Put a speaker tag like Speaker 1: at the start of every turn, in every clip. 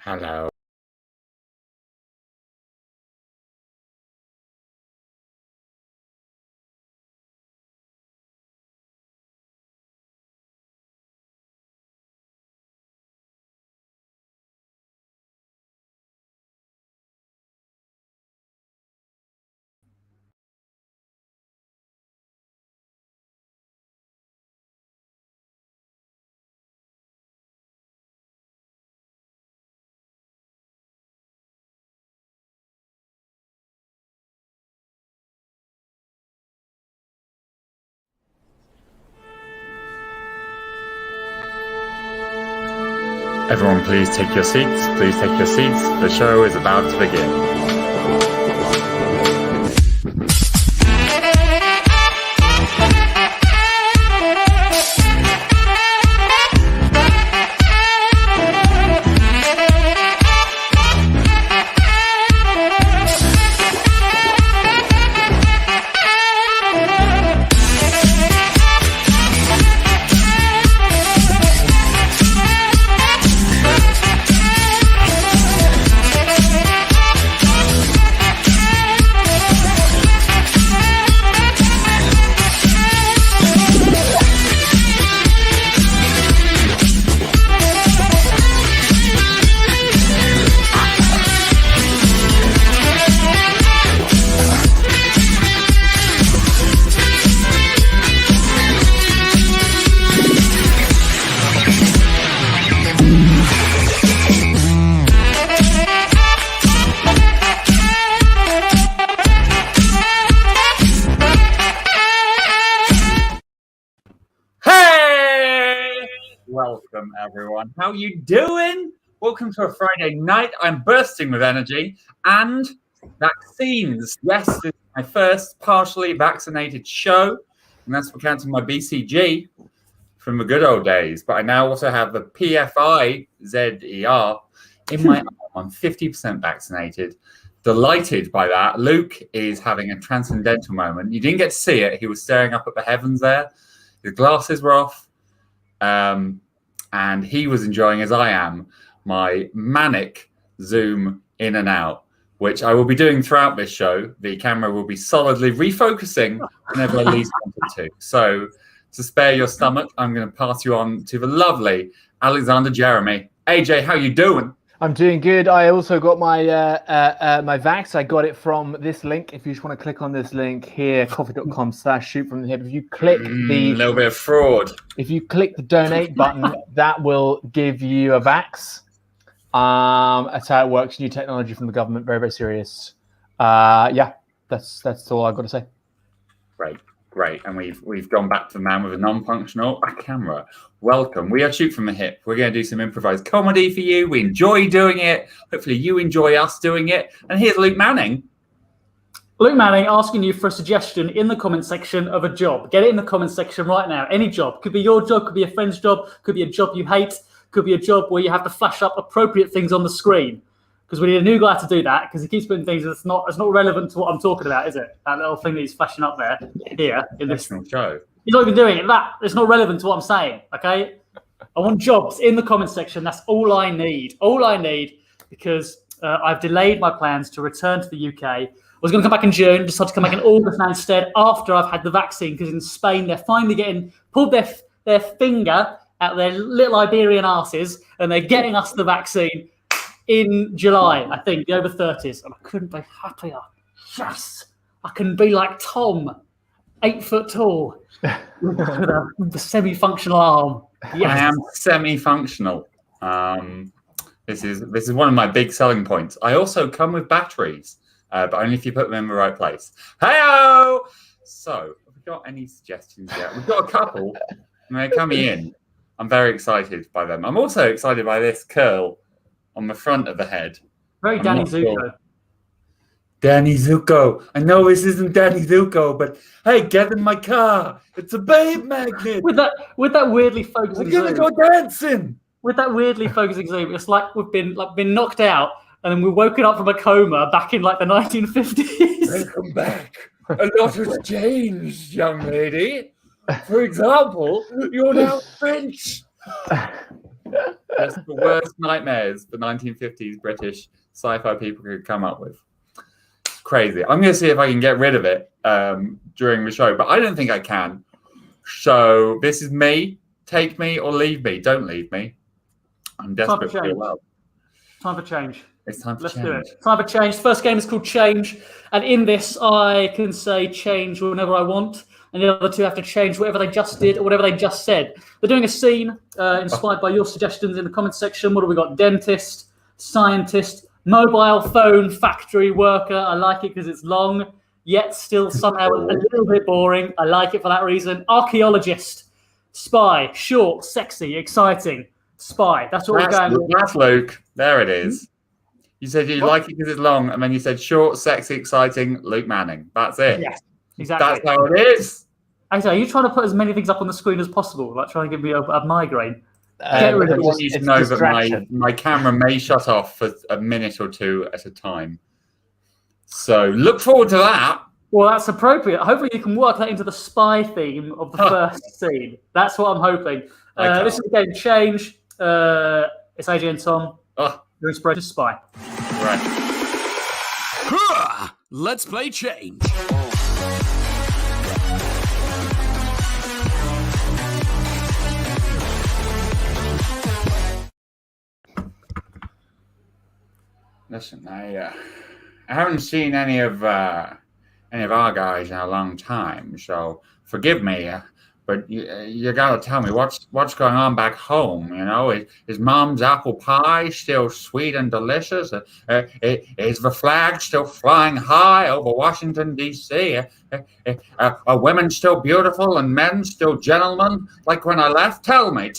Speaker 1: Hello. Everyone, please take your seats. Please take your seats. The show is about to begin. Welcome, everyone. How you doing? Welcome to a Friday night. I'm bursting with energy and vaccines. Yes, this is my first partially vaccinated show, and that's for counting my BCG from the good old days. But I now also have the PFI-ZER in my arm. I'm 50% vaccinated. Delighted by that. Luke is having a transcendental moment. You didn't get to see it. He was staring up at the heavens there. His glasses were off. And he was enjoying, as I am, my manic zoom in and out, which I will be doing throughout this show. The camera will be solidly refocusing whenever I least want it to. So to spare your stomach, I'm going to pass you on to the lovely Alexander Jeremy. AJ, how you doing?
Speaker 2: I'm doing good. I also got my my vax. I got it from this link. If you just want to click on this link here, coffee.com/shoot from the hip. If you click the
Speaker 1: little bit of fraud.
Speaker 2: If you click the donate button, that will give you a vax. That's how it works. New technology from the government. Very, very serious. Yeah, that's all I've got to say.
Speaker 1: Great. And we've gone back to the man with a non-functional camera. Welcome. We are Shoot from the Hip. We're going to do some improvised comedy for you. We enjoy doing it. Hopefully you enjoy us doing it. And here's Luke Manning.
Speaker 3: Luke Manning asking you for a suggestion in the comment section of a job. Get it in the comment section right now. Any job. Could be your job, could be a friend's job, could be a job you hate, could be a job where you have to flash up appropriate things on the screen. Because we need a new guy to do that, because he keeps putting things that's not relevant to what I'm talking about, is it? That little thing that he's flashing up there, here, in this
Speaker 1: show.
Speaker 3: He's not even doing it. It's not relevant to what I'm saying, okay? I want jobs in the comment section. That's all I need. All I need, because I've delayed my plans to return to the UK. I was going to come back in June, decided to come back in August now instead, after I've had the vaccine, because in Spain, they're finally pulled their finger out their little Iberian asses, and they're getting us the vaccine in July, I think, the over 30s, and I couldn't be happier. Yes, I can be like Tom, 8 foot tall, with a semi-functional arm. Yes.
Speaker 1: I am semi-functional. This is one of my big selling points. I also come with batteries, but only if you put them in the right place. Hey-o! So, have we got any suggestions yet? We've got a couple, and they're coming in. I'm very excited by them. I'm also excited by this curl on the front of the head.
Speaker 3: Very Danny Zuko.
Speaker 1: Sure. Danny Zuko. I know this isn't Danny Zuko, but hey, get in my car. It's a babe magnet.
Speaker 3: With that weirdly focusing
Speaker 1: zoom. We're gonna go dancing.
Speaker 3: With that weirdly focusing zoom, it's like we've been knocked out and then we're woken up from a coma back in like the 1950s.
Speaker 1: Welcome back. A lot has changed, young lady. For example, you're now French. Just the worst nightmares the 1950s British sci-fi people could come up with. It's crazy. I'm going to see if I can get rid of it during the show, but I don't think I can. So this is me. Take me or leave me. Don't leave me. I'm desperate for your love.
Speaker 3: Time for change.
Speaker 1: It's time for
Speaker 3: Let's
Speaker 1: change.
Speaker 3: do it. Time for change. First game is called Change. And in this, I can say change whenever I want. And the other two have to change whatever they just did or whatever they just said. They're doing a scene inspired by your suggestions in the comments section. What do we got? Dentist, scientist, mobile phone factory worker. I like it because it's long, yet still somehow a little bit boring. I like it for that reason. Archaeologist, spy, short, sexy, exciting. Spy. That's what we're going with.
Speaker 1: That's Luke. There it is. You said you like it because it's long, and then you said short, sexy, exciting, Luke Manning. That's it.
Speaker 3: Yes, exactly.
Speaker 1: That's how it is.
Speaker 3: Actually, are you trying to put as many things up on the screen as possible? Like trying to give me a migraine?
Speaker 1: I want you to know that my camera may shut off for a minute or two at a time. So look forward to that.
Speaker 3: Well, that's appropriate. Hopefully you can work that into the spy theme of the first scene. That's what I'm hoping. This is the game Change. It's AJ and Tom. Your inspiration to spy.
Speaker 1: Right.
Speaker 4: Let's play Change.
Speaker 1: Listen, I haven't seen any of our guys in a long time, so forgive me. But you gotta tell me what's going on back home. You know, is Mom's apple pie still sweet and delicious? Is the flag still flying high over Washington D.C.? Are women still beautiful and men still gentlemen like when I left? Tell me.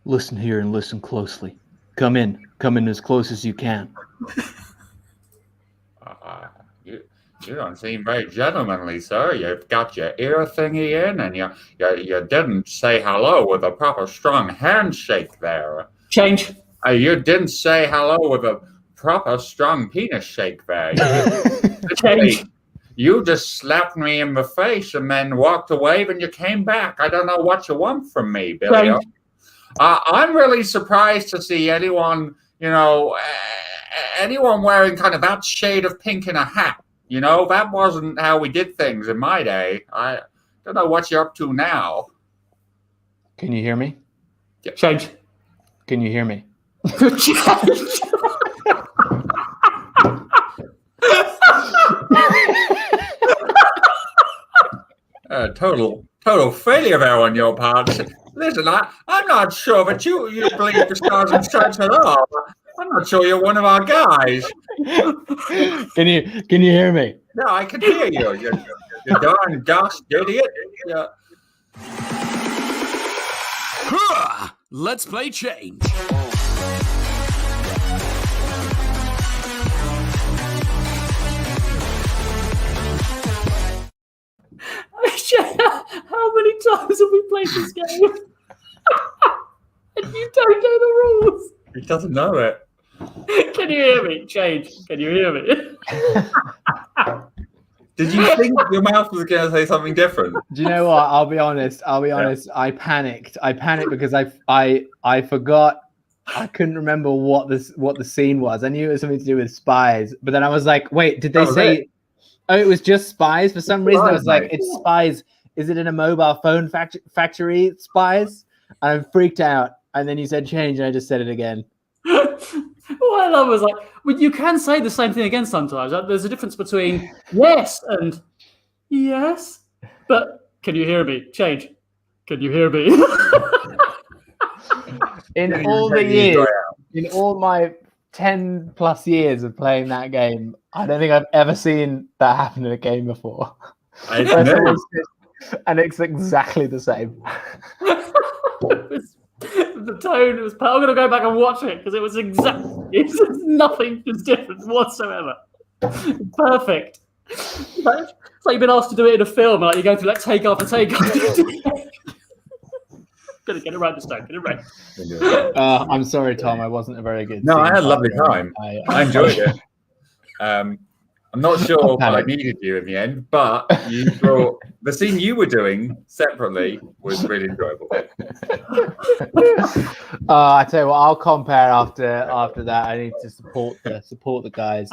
Speaker 2: Listen here and listen closely. Come in as close as you can.
Speaker 1: You don't seem very gentlemanly, sir. You've got your ear thingy in, and you didn't say hello with a proper strong handshake there.
Speaker 3: Change.
Speaker 1: You didn't say hello with a proper strong penis shake there.
Speaker 3: Change.
Speaker 1: You just slapped me in the face and then walked away, and you came back. I don't know what you want from me, Billy.
Speaker 3: Change.
Speaker 1: I'm really surprised to see anyone wearing kind of that shade of pink in a hat. You know, that wasn't how we did things in my day. I don't know what you're up to now.
Speaker 2: Can you hear me?
Speaker 1: Yeah.
Speaker 3: Change.
Speaker 2: Can you hear me?
Speaker 3: Change.
Speaker 1: Total failure there on your part. Listen, I'm not sure that you believe the stars and stripes at all. I'm not sure you're one of our guys.
Speaker 2: Can you hear me?
Speaker 1: No, I can hear you. You darn gosh idiot. Yeah.
Speaker 4: Let's play Change.
Speaker 3: How many times have we played this game? And you don't know the rules.
Speaker 1: He doesn't know it.
Speaker 3: Can you hear me? Change. Can you hear me?
Speaker 1: Did you think your mouth was going to say something different?
Speaker 2: Do you know what? I'll be honest. I panicked. Because I forgot. I couldn't remember what the scene was. I knew it was something to do with spies, but then I was like, wait, did they say? Oh, it was just spies. For some reason, I was like, it's spies. Is it in a mobile phone factory? Spies? And I'm freaked out. And then you said change, and I just said it again.
Speaker 3: What I love was like, well, you can say the same thing again sometimes. There's a difference between yes and yes. But can you hear me? Change. Can you hear me?
Speaker 2: In all my 10 plus years of playing that game, I don't think I've ever seen that happen in a game before. And it's exactly the same.
Speaker 3: The tone was. I'm going to go back and watch it because it was it's nothing is different whatsoever. Perfect. It's like you've been asked to do it in a film, like you're going through like take after take after. Gonna get it right this time. Get it right.
Speaker 2: I'm sorry, Tom. I wasn't a very good.
Speaker 1: No, I had a lovely time. I enjoyed it. I'm I'm not sure I needed you in the end, but you brought the scene you were doing separately was really enjoyable.
Speaker 2: I tell you what, I'll compare after that. I need to support the guys.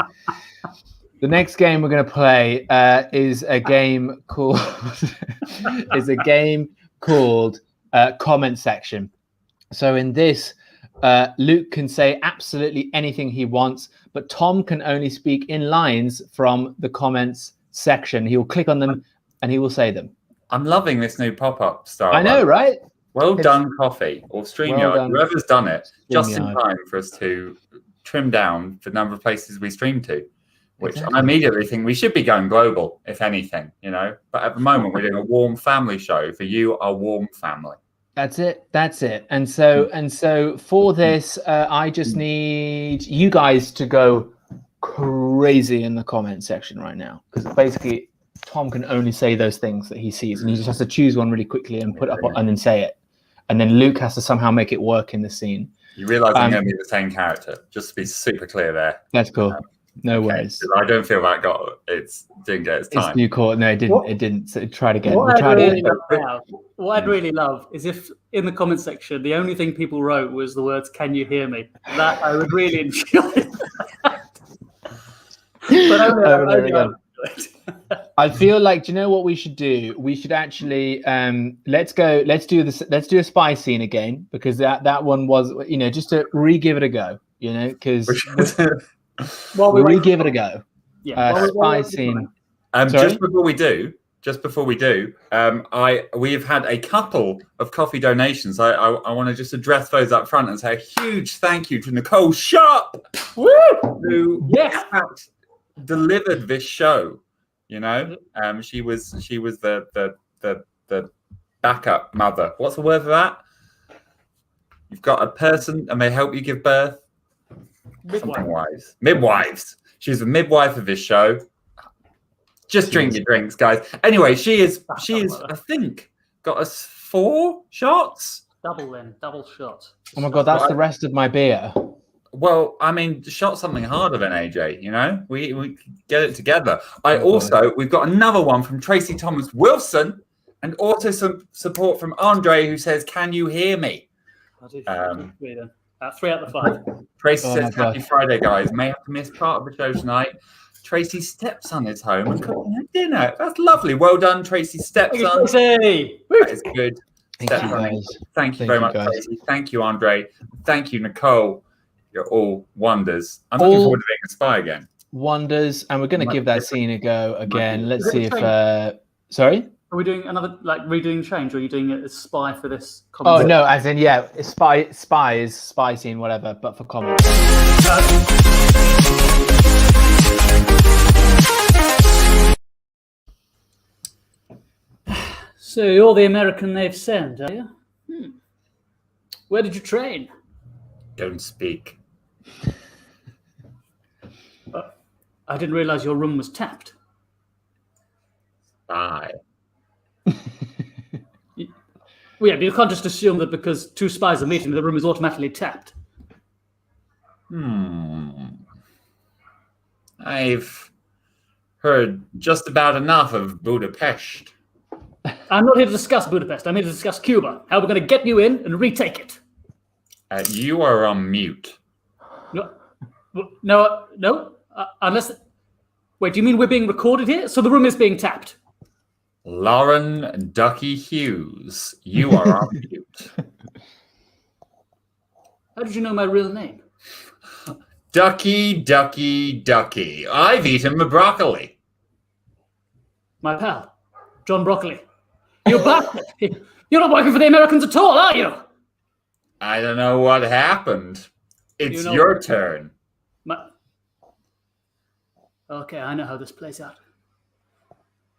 Speaker 2: The next game we're going to play is a game called comment section. So in this, Luke can say absolutely anything he wants, but Tom can only speak in lines from the comments section. He will click on them and he will say them.
Speaker 1: I'm loving this new pop-up style.
Speaker 2: I know, right?
Speaker 1: Well done, Coffee, or StreamYard. Whoever's done it, just in time for us to trim down the number of places we stream to, which I immediately think we should be going global, if anything, you know. But at the moment, we're doing a warm family show for you, our warm family.
Speaker 2: That's it. And so for this, I just need you guys to go crazy in the comment section right now, because basically Tom can only say those things that he sees, and he just has to choose one really quickly and put up and then say it, and then Luke has to somehow make it work in the scene.
Speaker 1: You realise I'm going to be the same character, just to be super clear there.
Speaker 2: That's cool. No worries.
Speaker 1: I don't feel that didn't get its time.
Speaker 2: It's new court. No, it didn't. It didn't. So try it again.
Speaker 3: What I'd really love is if in the comment section the only thing people wrote was the words "Can you hear me?" That I would really enjoy. But
Speaker 2: I feel like, do you know what we should do? We should actually let's do a spy scene again, because that one was, you know, just to re-give it a go, you know, because we give it a go.
Speaker 3: Yeah,
Speaker 2: spy scene.
Speaker 1: Just before we do, we've had a couple of coffee donations. I want to just address those up front and say a huge thank you to Nicole Sharp, who delivered this show. You know, she was the backup mother. What's the word for that? You've got a person and they help you give birth. Midwives. She's the midwife of this show. Just drink your drinks, guys. Anyway, she is I think got us 4 shots.
Speaker 3: Double shot.
Speaker 2: Oh my god, that's the rest of my beer.
Speaker 1: Well, I mean, shot something harder than AJ, you know? We get it together. We've got another one from Tracy Thomas Wilson, and also some support from Andre, who says, "Can you hear me?"
Speaker 3: 3 out of 5.
Speaker 1: Tracy says, "Happy Friday, guys. May have to miss part of the show tonight. Tracy's stepson is home and cooking her dinner." That's lovely. Well done, Tracy's stepson. That is good.
Speaker 2: Thank you, guys.
Speaker 1: Thank you very much, Tracy. Thank you, Andre. Thank you, Nicole. You're all wonders. I'm looking forward to being a spy again.
Speaker 2: Wonders, and we're going to give that scene a go again. Let's see if. Sorry.
Speaker 3: Are we doing another redoing change, or are you doing it as spy for this?
Speaker 2: Oh no, as in spy scene, whatever, but for comment.
Speaker 3: So you're the American they've sent, are you? Where did you train?
Speaker 1: Don't speak.
Speaker 3: I didn't realize your room was tapped.
Speaker 1: Spy.
Speaker 3: Well, yeah, but you can't just assume that because 2 spies are meeting, the room is automatically tapped.
Speaker 1: I've heard just about enough of Budapest.
Speaker 3: I'm not here to discuss Budapest. I'm here to discuss Cuba. How we're going to get you in and retake it.
Speaker 1: You are on mute.
Speaker 3: No. Unless... Wait, do you mean we're being recorded here? So the room is being tapped.
Speaker 1: Lauren Ducky Hughes, you are on mute.
Speaker 3: How did you know my real name?
Speaker 1: Ducky. I've eaten the broccoli.
Speaker 3: My pal, John Broccoli. You bastard! You're not working for the Americans at all, are you?
Speaker 1: I don't know what happened. It's your turn.
Speaker 3: Okay, I know how this plays out.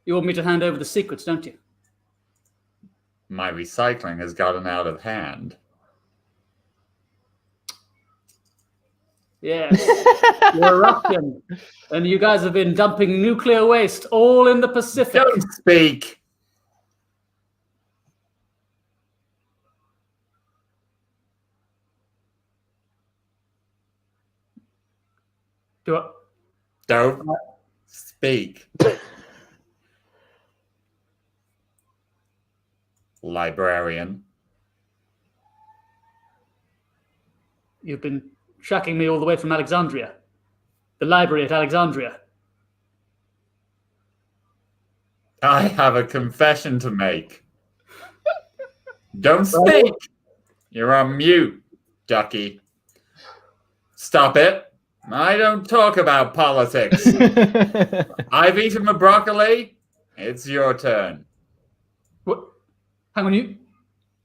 Speaker 3: You want me to hand over the secrets, don't you?
Speaker 1: My recycling has gotten out of hand.
Speaker 3: Yes, you're Russian. And you guys have been dumping nuclear waste all in the Pacific.
Speaker 1: Don't speak.
Speaker 3: Do it.
Speaker 1: Don't. Speak. Librarian.
Speaker 3: You've been tracking me all the way from Alexandria. The library at Alexandria.
Speaker 1: I have a confession to make. Don't speak. You're on mute, Ducky. Stop it. I don't talk about politics. I've eaten my broccoli. It's your turn.
Speaker 3: What? Hang on,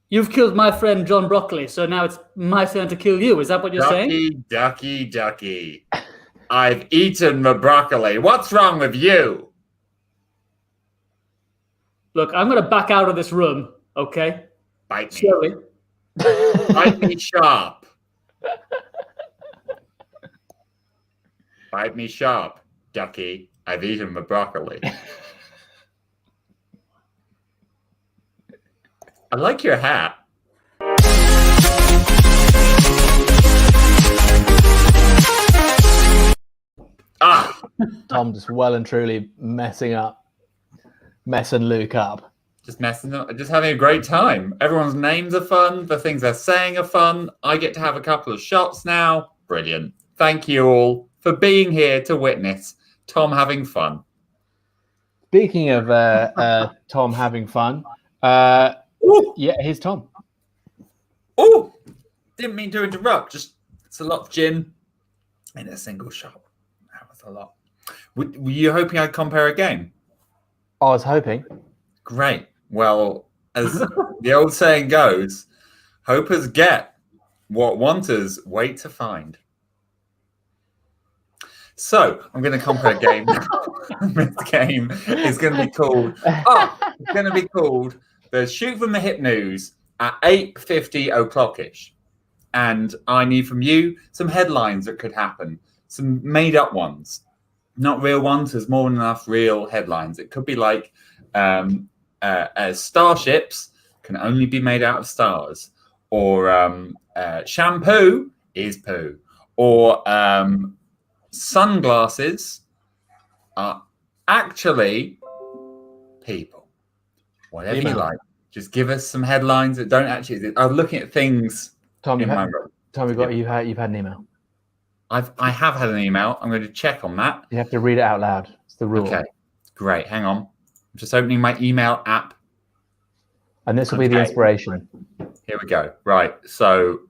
Speaker 3: you've killed my friend John Broccoli, so now it's my turn to kill you. Is that what you're saying?
Speaker 1: Ducky. I've eaten my broccoli. What's wrong with you?
Speaker 3: Look, I'm going to back out of this room, okay?
Speaker 1: Bite me.
Speaker 3: Slowly.
Speaker 1: Bite me sharp. Bite me sharp, Ducky. I've eaten my broccoli. I like your hat. Ah!
Speaker 2: Tom just well and truly messing Luke up.
Speaker 1: Just messing up, just having a great time. Everyone's names are fun. The things they're saying are fun. I get to have a couple of shots now. Brilliant. Thank you all for being here to witness Tom having fun.
Speaker 2: Speaking of Tom having fun, yeah, here's Tom.
Speaker 1: Oh, didn't mean to interrupt. Just it's a lot of gin in a single shot. That was a lot. Were you hoping I'd compare a game?
Speaker 2: I was hoping.
Speaker 1: Great. Well, as the old saying goes, hopers get what wanters wait to find. So I'm going to compare a game now. This game is going to be called. It's going to be called the Shoot from the Hip News at 8:50 o'clock-ish. And I need from you some headlines that could happen, some made-up ones, not real ones. There's more than enough real headlines. It could be like starships can only be made out of stars, or shampoo is poo, or sunglasses are actually people. Whatever you like. Just give us some headlines that don't actually exist. I was looking at things
Speaker 2: Tom,
Speaker 1: in my room.
Speaker 2: Tom, you've had an email.
Speaker 1: I have had an email. I'm going to check on that.
Speaker 2: You have to read it out loud. It's the rule.
Speaker 1: Okay, great. Hang on. I'm just opening my email app.
Speaker 2: And this will be the inspiration.
Speaker 1: Here we go. Right. So,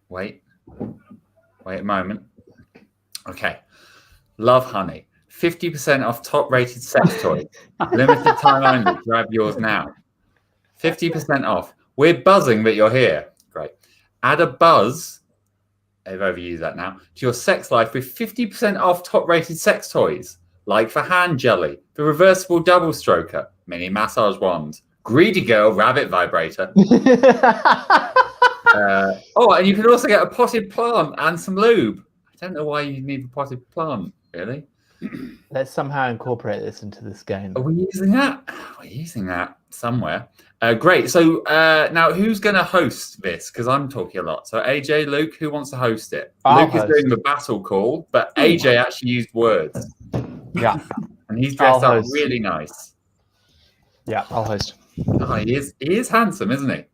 Speaker 1: wait a moment. Okay. Love Honey. 50% off top-rated sex toys. Limited time only. Grab yours now. 50% off. We're buzzing that you're here. Great. Add a buzz. I've overused that now. To your sex life with 50% off top-rated sex toys. Like the hand jelly, the reversible double stroker, mini massage wand, greedy girl rabbit vibrator. And you can also get a potted plant and some lube. I don't know why you need a potted plant, really.
Speaker 2: Let's somehow incorporate this into this game.
Speaker 1: Are we using that? We're using that somewhere. Great. So now who's going to host this? Because I'm talking a lot. So AJ, Luke, who wants to host it? Luke is doing the battle call, but AJ actually used words.
Speaker 2: Yeah.
Speaker 1: And he's dressed up really nice.
Speaker 2: Yeah, I'll host.
Speaker 1: Oh, he is handsome, isn't he?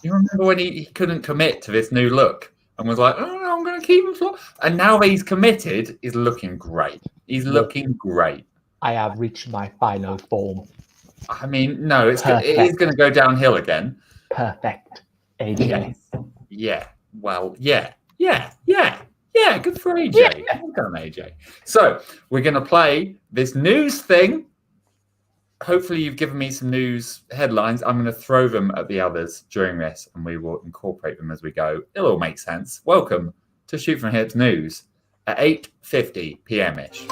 Speaker 1: You remember when he couldn't commit to this new look and was like, oh, no, I'm going to keep him flawed. And now that he's committed, he's looking great. He's looking great.
Speaker 2: I have reached my final form.
Speaker 1: I mean, no, it is going to go downhill again.
Speaker 2: Perfect. AJ.
Speaker 1: Yeah. Well, yeah. Good for AJ. Yeah. Well done, AJ. So we're going to play this news thing. Hopefully you've given me some news headlines. I'm going to throw them at the others during this, and we will incorporate them as we go. It'll all make sense. Welcome to Shoot from Hips News at 8:50 p.m.-ish.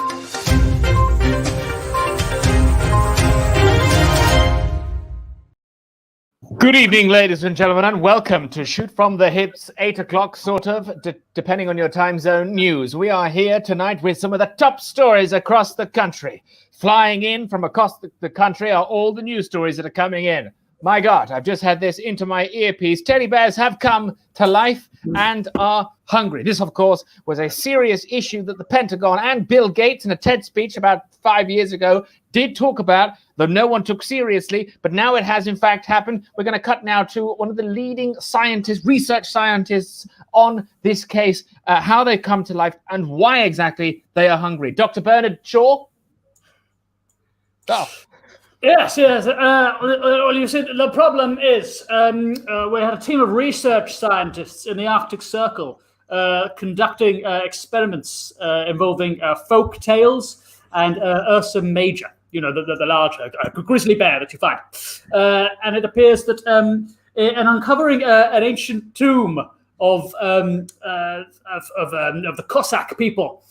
Speaker 2: Good evening, ladies and gentlemen, and welcome to Shoot from the Hips, 8 o'clock, sort of, depending on your time zone, news. We are here tonight with some of the top stories across the country. Flying in from across the country are all the news stories that are coming in. My God, I've just had this into my earpiece. Teddy bears have come to life and are hungry. This, of course, was a serious issue that the Pentagon and Bill Gates in a TED speech about 5 years ago did talk about, though no one took seriously. But now it has, in fact, happened. We're going to cut now to one of the leading scientists, research scientists on this case, how they come to life and why exactly they are hungry. Dr. Bernard Shaw? Oh.
Speaker 3: Yes. Well, you said the problem is we had a team of research scientists in the Arctic Circle conducting experiments involving folk tales and Ursa Major, the large grizzly bear that you find. And it appears that in uncovering an ancient tomb of the Cossack people,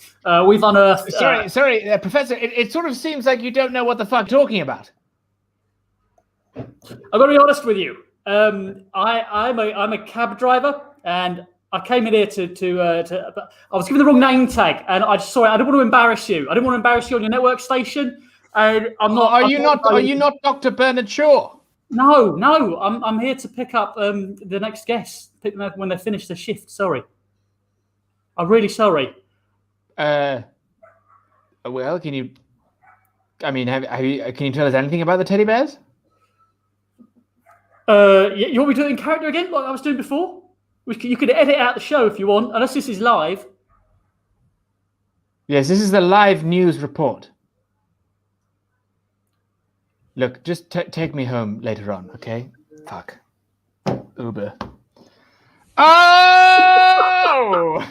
Speaker 3: we've unearthed.
Speaker 2: Sorry, Professor. It sort of seems like you don't know what the fuck you're talking about.
Speaker 3: I'm going to be honest with you. I'm a cab driver, and I came in here to I was given the wrong name tag, and I didn't want to embarrass you. I didn't want to embarrass you on your network station. And I'm not. Are
Speaker 2: you not Dr. Bernard Shaw?
Speaker 3: No. I'm here to pick up the next guest. Pick them up when they finish their shift. Sorry. I'm really sorry.
Speaker 2: Well, can you? I mean, can you tell us anything about the teddy bears?
Speaker 3: You want me to do it in character again, like I was doing before? You could edit out the show if you want, unless this is live.
Speaker 2: Yes, this is the live news report. Look, just take me home later on, okay? Fuck. Uber. Oh!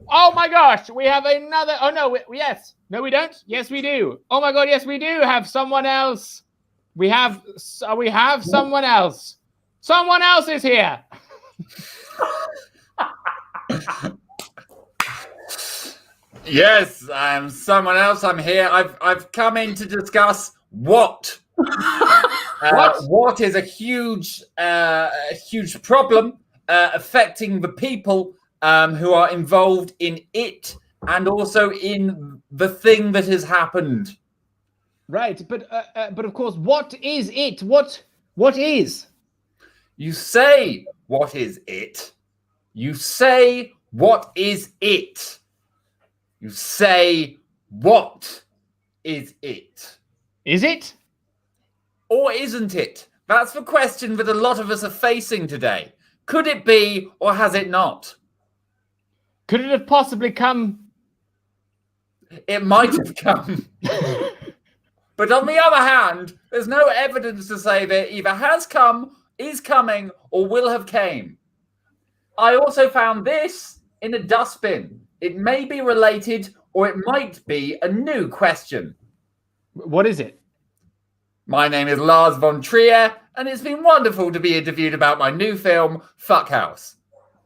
Speaker 2: Oh my gosh, we have another. Oh no, yes. No, we don't. Yes, we do. Oh my God, yes, we do have someone else. We have someone else. Someone else is here.
Speaker 1: Yes, I'm someone else. I'm here. I've come in to discuss what is a huge problem affecting the people who are involved in it and also in the thing that has happened.
Speaker 2: Right, but of course, what is it? What is?
Speaker 1: You say, what is it? You say, what is it? You say, what is it?
Speaker 2: Is it?
Speaker 1: Or isn't it? That's the question that a lot of us are facing today. Could it be, or has it not?
Speaker 2: Could it have possibly come?
Speaker 1: It might have come. But on the other hand, there's no evidence to say that it either has come, is coming, or will have came. I also found this in a dustbin. It may be related, or it might be a new question.
Speaker 2: What is it?
Speaker 1: My name is Lars von Trier, and it's been wonderful to be interviewed about my new film, Fuckhouse.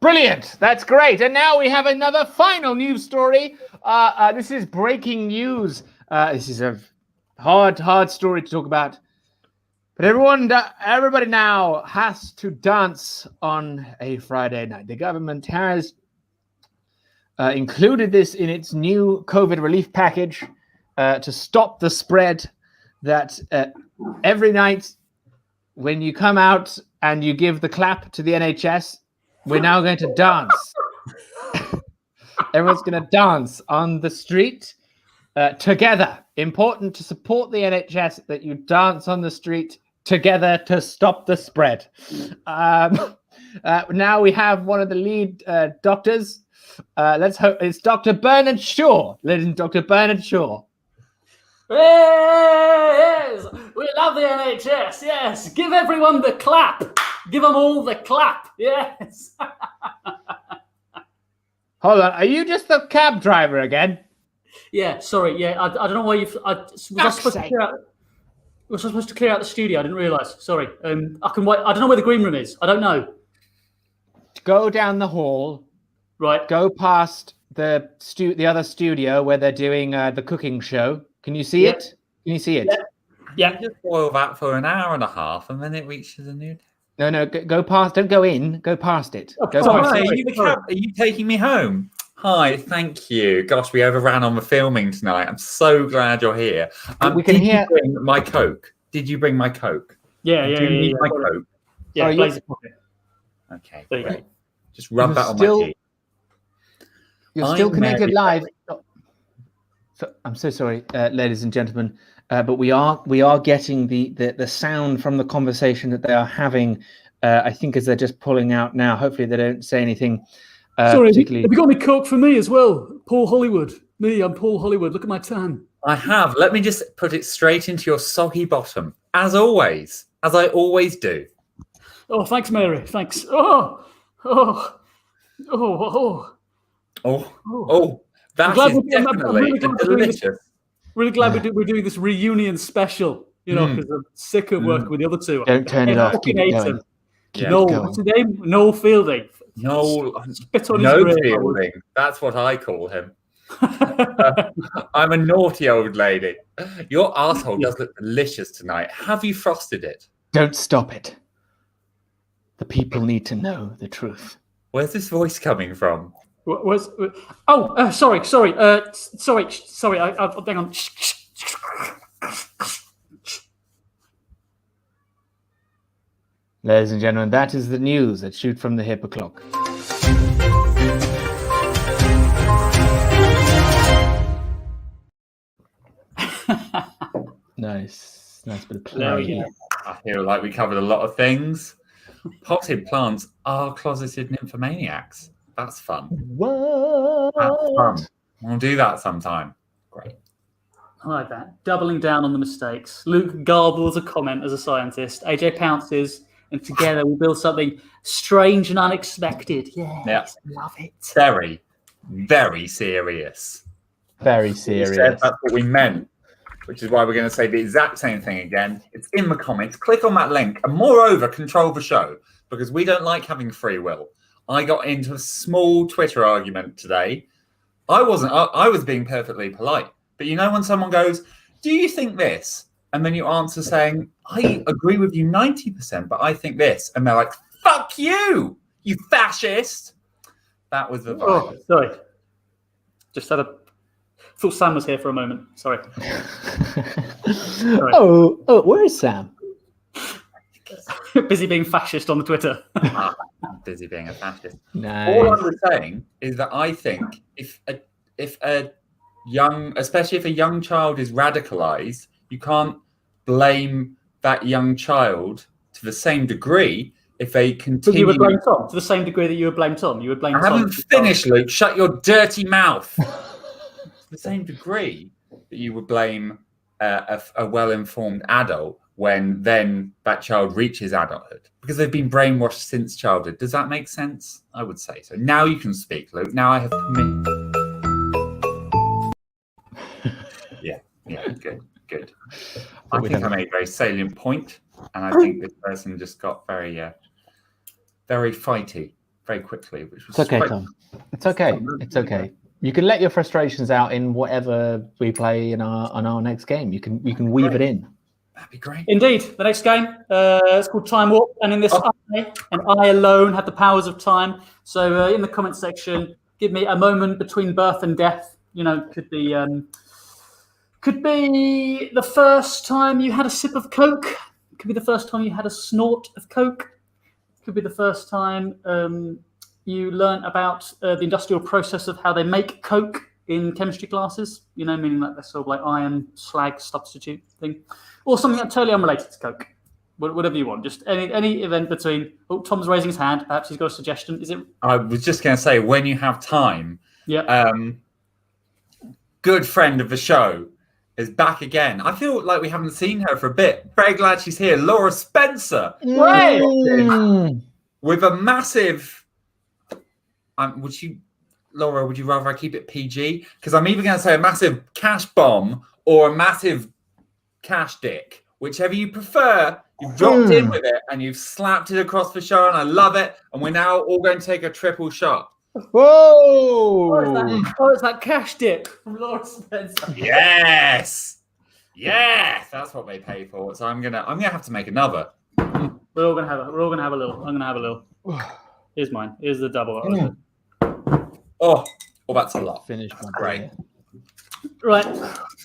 Speaker 2: Brilliant. That's great. And now we have another final news story. This is breaking news. This is a hard story to talk about. But everybody now has to dance on a Friday night. The government has included this in its new COVID relief package to stop the spread, that every night when you come out and you give the clap to the NHS, we're now going to dance. Everyone's going to dance on the street together. Important to support the NHS that you dance on the street together to stop the spread. Now we have one of the lead doctors. Let's hope it's Dr. Bernard Shaw. Ladies and Dr. Bernard Shaw.
Speaker 3: Yes, we love the NHS. Yes, give everyone the clap. Give them all the clap. Yes.
Speaker 2: Hold on, are you just the cab driver again?
Speaker 3: Yeah, sorry. Yeah, I don't know why you've. Was I supposed to clear out the studio? I didn't realise. Sorry. I can wait. I don't know where the green room is. I don't know.
Speaker 2: Go down the hall.
Speaker 3: Right.
Speaker 2: Go past the other studio where they're doing the cooking show. Can you see it? Can you see it?
Speaker 3: Yeah.
Speaker 1: You just boil that for an hour and a half, and then it reaches a new.
Speaker 2: No, go past. Don't go in. Go past it. Go
Speaker 3: sorry,
Speaker 2: past
Speaker 3: sorry.
Speaker 1: Are you taking me home? Hi, thank you. Gosh, we overran on the filming tonight. I'm so glad you're here.
Speaker 2: We can hear.
Speaker 1: Did you bring my Coke? Did you bring my Coke?
Speaker 3: Yeah.
Speaker 1: Do you need my coat?
Speaker 3: Yeah,
Speaker 2: Are you-
Speaker 3: Blaze pocket.
Speaker 1: Okay,
Speaker 3: There you go.
Speaker 1: great. Just rub
Speaker 2: You're
Speaker 1: that on
Speaker 2: still-
Speaker 1: my cheek.
Speaker 2: You're still
Speaker 1: I'm
Speaker 2: connected
Speaker 1: Mary
Speaker 2: live. So, I'm so sorry, ladies and gentlemen, but we are getting the sound from the conversation that they are having. I think as they're just pulling out now. Hopefully, they don't say anything
Speaker 3: Sorry,
Speaker 2: particularly.
Speaker 3: have you got any coke for me as well? Paul Hollywood. Me, I'm Paul Hollywood. Look at my tan.
Speaker 1: I have. Let me just put it straight into your soggy bottom, as always, as I always do.
Speaker 3: Oh, thanks, Mary. Thanks. Oh.
Speaker 1: That
Speaker 3: glad
Speaker 1: is
Speaker 3: I'm
Speaker 1: definitely
Speaker 3: really glad we're doing this.
Speaker 1: delicious.
Speaker 3: Really glad we're doing this reunion special, because I'm sick of working with the other two.
Speaker 2: Don't turn it off.
Speaker 3: Fucking
Speaker 2: Keep it
Speaker 3: hate
Speaker 2: going.
Speaker 3: him.
Speaker 2: Keep
Speaker 3: No,
Speaker 2: it going.
Speaker 3: what's his name? Noel Fielding.
Speaker 1: No,
Speaker 3: Spit on
Speaker 1: no
Speaker 3: his grave.
Speaker 1: Fielding. That's what I call him. I'm a naughty old lady. Your asshole does look delicious tonight. Have you frosted it?
Speaker 2: Don't stop it. The people need to know the truth.
Speaker 1: Where's this voice coming from?
Speaker 3: Sorry. Sorry. Hang on.
Speaker 2: Ladies and gentlemen, that is the news at Shoot from the Hip o'clock. Nice bit of play.
Speaker 1: I feel like we covered a lot of things. Potted plants are closeted nymphomaniacs. That's fun.
Speaker 2: What?
Speaker 1: That's fun. We'll do that sometime. Great.
Speaker 3: I like that. Doubling down on the mistakes. Luke garbles a comment as a scientist. AJ pounces, and together we build something strange and unexpected. Yes, love it.
Speaker 1: Very, very serious.
Speaker 2: Very
Speaker 1: We
Speaker 2: serious.
Speaker 1: said that's what we meant, which is why we're going to say the exact same thing again. It's in the comments. Click on that link, and moreover, control the show, because we don't like having free will. I got into a small Twitter argument today. I was being perfectly polite. But when someone goes, do you think this? And then you answer saying, I agree with you 90%, but I think this. And they're like, fuck you, you fascist. That was the vibe.
Speaker 3: Oh, sorry. Just had a... thought Sam was here for a moment. Sorry.
Speaker 2: Oh, where's Sam?
Speaker 3: Busy being fascist on the Twitter.
Speaker 1: I'm busy being a fascist.
Speaker 2: Nice.
Speaker 1: All I was saying is that I think if a especially if a young child is radicalized, you can't blame that young child to the same degree if they continue.
Speaker 3: You would blame Tom to the same degree that you would blame Tom. You would blame
Speaker 1: I
Speaker 3: Tom.
Speaker 1: haven't finished, Luke. Shut your dirty mouth. To the same degree that you would blame a well-informed adult when then that child reaches adulthood, because they've been brainwashed since childhood. Does that make sense? I would say so. Now you can speak, Luke. Now I have permission. Yeah, good. I think I made a very salient point, and I think this person just got very, very fighty very quickly, which was
Speaker 2: It's okay, Tom. It's okay. It's okay. You can let your frustrations out in whatever we play on our next game. You can weave it in.
Speaker 1: That'd be great.
Speaker 3: Indeed, the next game it's called Time Warp, and in this, I alone have the powers of time. So in the comment section, give me a moment between birth and death. Could be the first time you had a sip of Coke. Could be the first time you had a snort of Coke. Could be the first time you learn about the industrial process of how they make Coke in chemistry classes. Meaning like that's sort of like iron slag substitute thing, or something that's totally unrelated to Coke. Whatever you want. Just any event between. Oh, Tom's raising his hand. Perhaps he's got a suggestion. Is it?
Speaker 1: I was just going to say, when you have time.
Speaker 3: Yeah.
Speaker 1: Good friend of the show is back again. I feel like we haven't seen her for a bit. Very glad she's here. Laura Spencer. With a massive... Laura, would you rather I keep it PG? Because I'm either going to say a massive cash bomb or a massive cash dick. Whichever you prefer, you've dropped in with it and you've slapped it across the show, and I love it. And we're now all going to take a triple shot.
Speaker 2: Whoa!
Speaker 3: It's that cash dip from Laura Spencer.
Speaker 1: Yes, that's what they pay for. So I'm gonna have to make another.
Speaker 3: We're all gonna have a little. I'm gonna have a little. Here's mine. Here's the double.
Speaker 1: Oh, that's a lot.
Speaker 2: Finish my
Speaker 1: great.
Speaker 3: Right.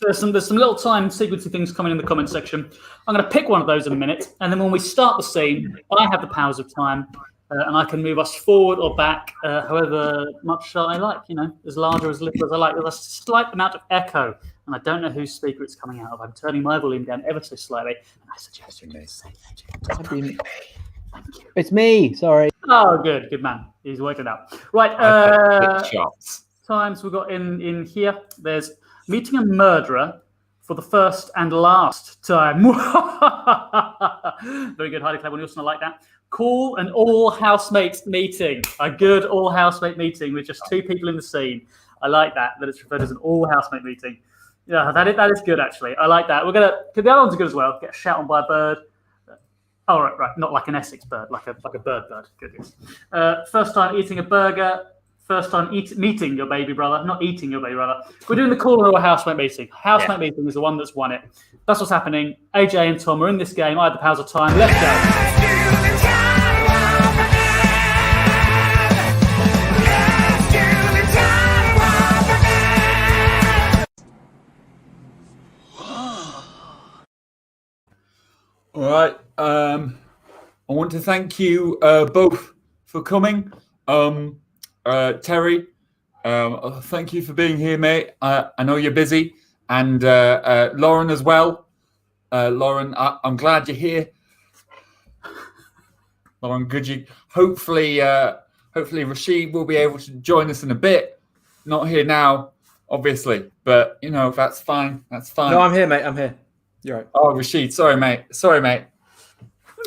Speaker 3: there's some little time sequencing things coming in the comment section. I'm going to pick one of those in a minute, and then when we start the scene, I have the powers of time, and I can move us forward or back, however much I like. As large or as little as I like. There's a slight amount of echo, and I don't know whose speaker it's coming out of. I'm turning my volume down ever so slightly, and I suggest you do say thank you.
Speaker 2: It's me. Sorry.
Speaker 3: Oh, good man. He's worked it out. Right.
Speaker 1: Shots.
Speaker 3: Times we've got in here. There's meeting a murderer for the first and last time. Very good, Heidi Clever Nielsen. I like that. Call an all housemates meeting. A good all housemate meeting with just 2 people in the scene. I like that it's referred as an all housemate meeting. Yeah, that is good actually. I like that. We're gonna. The other ones are good as well. Get a shout on by a bird. Oh, right. Not like an Essex bird, like a bird. Goodness. First time eating a burger. First time meeting your baby brother, not eating your baby brother. We're doing the call or a housemate meeting. Housemate meeting is the one that's won it. That's what's happening. AJ and Tom are in this game. I had the powers of time. Let's go.
Speaker 1: All right. I want to thank you both for coming. Terry, thank you for being here, mate. I know you're busy, and Lauren as well. Lauren, I'm glad you're here. Lauren, good you. Hopefully, Rashid will be able to join us in a bit. Not here now, obviously, but that's fine. That's fine.
Speaker 5: No, I'm here, mate. I'm here. You're right.
Speaker 1: Oh, Rashid, sorry, mate.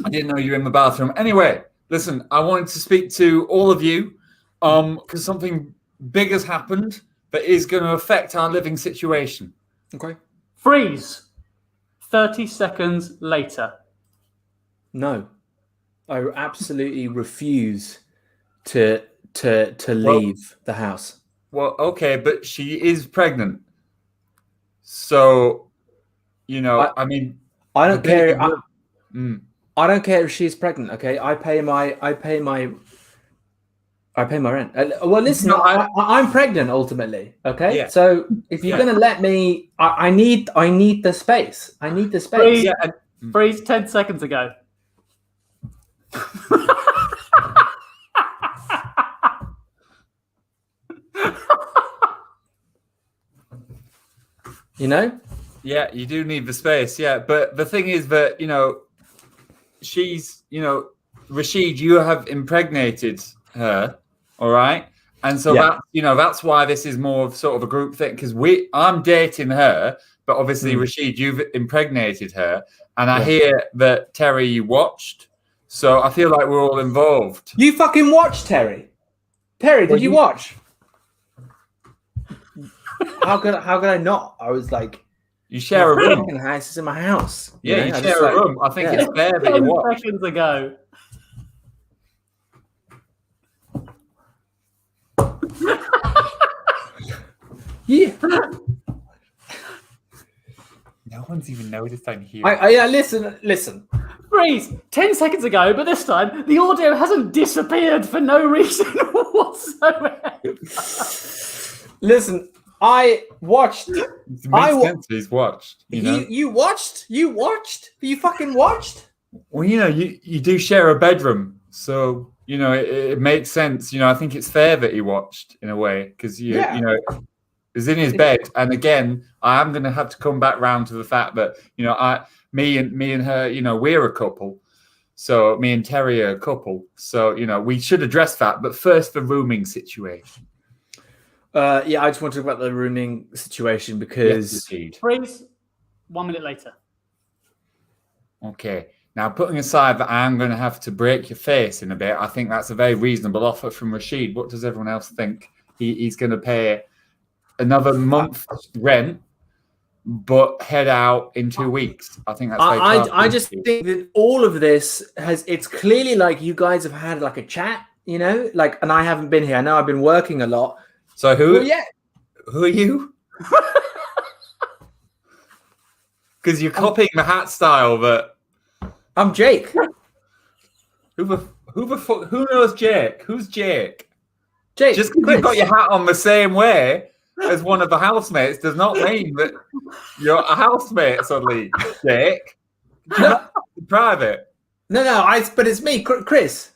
Speaker 1: I didn't know you were in the bathroom. Anyway, listen, I wanted to speak to all of you. Because something big has happened that is going to affect our living situation.
Speaker 5: Okay.
Speaker 3: Freeze. 30 seconds later.
Speaker 5: No, I absolutely refuse to leave the house.
Speaker 1: Well, okay, but she is pregnant. So, I
Speaker 5: don't care. I don't care if she's pregnant. Okay, I pay my rent. Well, listen, I'm pregnant ultimately. Okay,
Speaker 1: yeah.
Speaker 5: So if you're gonna let me, I need the space. I need the space.
Speaker 3: Freeze, freeze 10 seconds ago.
Speaker 1: Yeah, you do need the space. Yeah, but the thing is that she's Rashid, you have impregnated her. All right. And so that's why this is more of sort of a group thing, because I'm dating her, but obviously Rashid, you've impregnated her. And I hear that Terry, you watched. So I feel like we're all involved.
Speaker 5: You fucking watched, Terry. Terry, did you watch? How could I not? I was like,
Speaker 1: you share a room.
Speaker 5: The house is in my house.
Speaker 1: Yeah, you share a room. I think it's fair that you watched.
Speaker 3: 10 seconds ago.
Speaker 5: Yeah.
Speaker 1: No one's even noticed I'm here.
Speaker 5: Listen.
Speaker 3: Freeze 10 seconds ago, but this time the audio hasn't disappeared for no reason whatsoever.
Speaker 5: Listen, I watched.
Speaker 1: It makes sense he's watched.
Speaker 5: You watched? You watched? You fucking watched?
Speaker 1: Well, you do share a bedroom, so it makes sense. I think it's fair that he watched in a way, because is in his bed. And again, I am going to have to come back round to the fact that me and her, we're a couple. So me and Terry are a couple. So we should address that. But first, the rooming situation.
Speaker 5: I just want to talk about the rooming situation because
Speaker 3: Freeze 1 minute later.
Speaker 1: Okay. Now, putting aside that I'm going to have to break your face in a bit, I think that's a very reasonable offer from Rashid. What does everyone else think? He's going to pay another month's rent, but head out in 2 weeks. I think that's very
Speaker 5: I just think that all of this it's clearly like you guys have had like a chat, and I haven't been here. I know I've been working a lot.
Speaker 1: So who are you? Because you're copying the hat style, but
Speaker 5: I'm Jake.
Speaker 1: Who knows Jake? Who's Jake?
Speaker 5: Jake.
Speaker 1: Just because you've got your hat on the same way as one of the housemates does not mean that you're a housemate suddenly, Dick. Private.
Speaker 5: No, but it's me, Chris.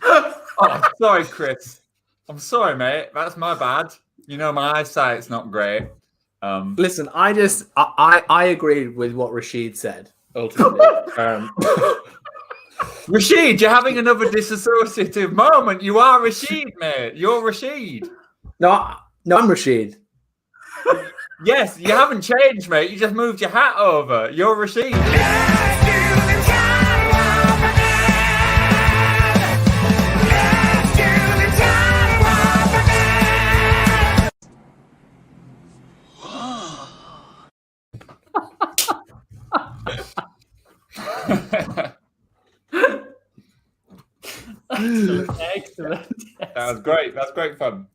Speaker 1: Oh, sorry, Chris. I'm sorry, mate. That's my bad. You know, my eyesight's not great.
Speaker 5: Listen, I agreed with what Rashid said. Ultimately,
Speaker 1: Rashid, you're having another disassociative moment. You are Rashid, mate. You're Rashid.
Speaker 5: No, I'm Rashid.
Speaker 1: Yes, you haven't changed, mate. You just moved your hat over. You're Rashid.
Speaker 3: Excellent.
Speaker 1: That was great. That's great fun.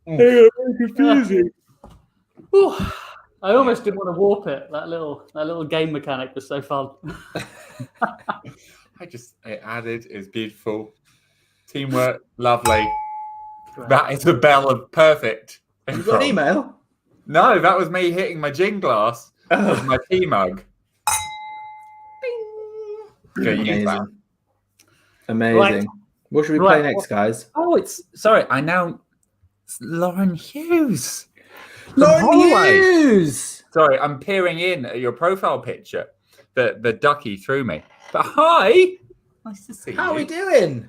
Speaker 3: Confusing. I almost didn't want to warp it. That little game mechanic was so fun.
Speaker 1: It added. It's beautiful. Teamwork, lovely. That is a bell of perfect.
Speaker 5: You got an email?
Speaker 1: No, that was me hitting my gin glass with my tea mug.
Speaker 5: Amazing.
Speaker 3: Right.
Speaker 5: What should we play next, guys?
Speaker 1: Oh, it's Lauren Hughes.
Speaker 5: Lauren Hughes!
Speaker 1: Sorry, I'm peering in at your profile picture that the Ducky threw me. But hi! Nice to see you.
Speaker 5: How are we doing?